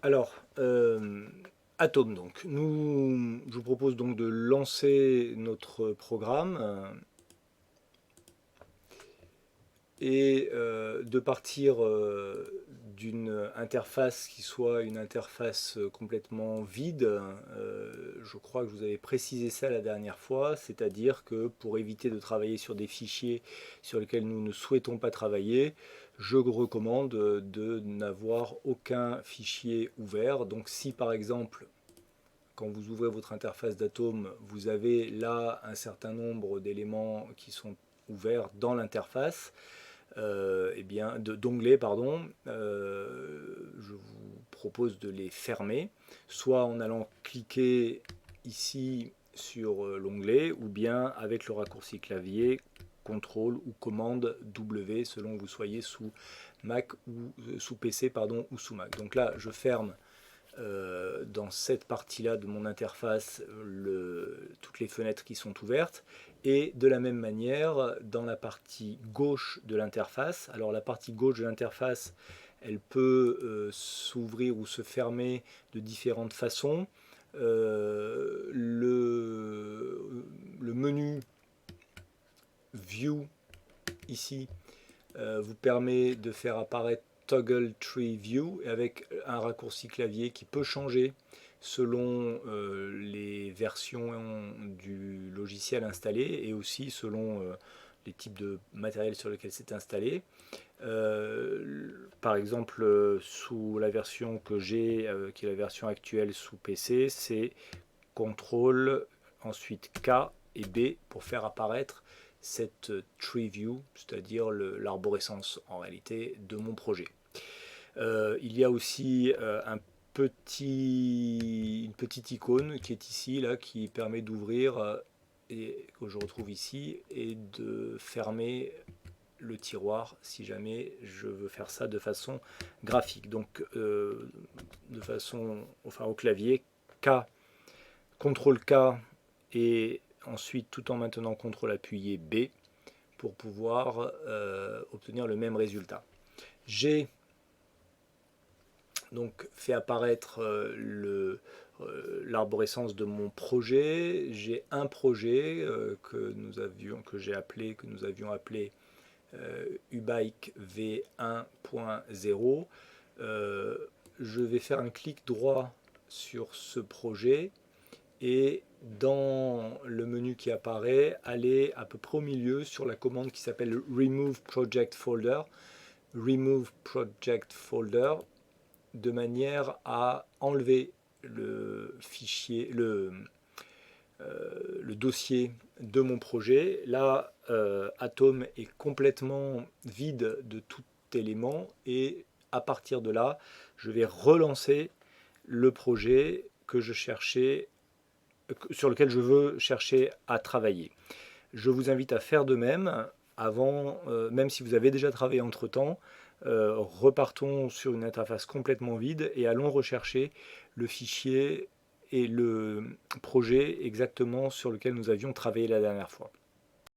Alors, Atom, donc. Je vous propose donc de lancer notre programme et de partir d'une interface qui soit une interface complètement vide. Je crois que je vous avais précisé ça la dernière fois, c'est-à-dire que pour éviter de travailler sur des fichiers sur lesquels nous ne souhaitons pas travailler, je recommande de n'avoir aucun fichier ouvert. Donc si par exemple, quand vous ouvrez votre interface d'Atom, vous avez là un certain nombre d'éléments qui sont ouverts dans l'interface, eh bien, d'onglets, pardon, je vous propose de les fermer, soit en allant cliquer ici sur l'onglet, ou bien avec le raccourci clavier CTRL ou commande W, selon que vous soyez sous Mac ou sous PC, pardon, ou sous Mac. Donc là, je ferme dans cette partie-là de mon interface toutes les fenêtres qui sont ouvertes, et de la même manière dans la partie gauche de l'interface. Alors la partie gauche de l'interface, elle peut s'ouvrir ou se fermer de différentes façons. Le menu View ici vous permet de faire apparaître Toggle Tree View avec un raccourci clavier qui peut changer selon les versions du logiciel installé et aussi selon les types de matériel sur lequel c'est installé. Par exemple, sous la version que j'ai, qui est la version actuelle sous PC, c'est CTRL, ensuite K et B pour faire apparaître cette tree view, c'est-à-dire l'arborescence en réalité de mon projet. Il y a aussi une petite icône qui est ici, là, qui permet d'ouvrir, et que je retrouve ici, et de fermer le tiroir si jamais je veux faire ça de façon graphique. Donc de façon, enfin au clavier, K, CTRL K et ensuite tout en maintenant CTRL appuyé B pour pouvoir obtenir le même résultat. J'ai donc fait apparaître l'arborescence de mon projet. J'ai un projet que nous avions appelé Ubike V1.0. Je vais faire un clic droit sur ce projet et dans le menu qui apparaît, aller à peu près au milieu sur la commande qui s'appelle Remove Project Folder. Remove Project Folder, de manière à enlever le fichier, le dossier de mon projet. Là, Atom est complètement vide de tout élément et à partir de là, je vais relancer le projet que je cherchais, sur lequel je veux chercher à travailler. Je vous invite à faire de même avant, même si vous avez déjà travaillé entre temps, repartons sur une interface complètement vide et allons rechercher le fichier et le projet exactement sur lequel nous avions travaillé la dernière fois.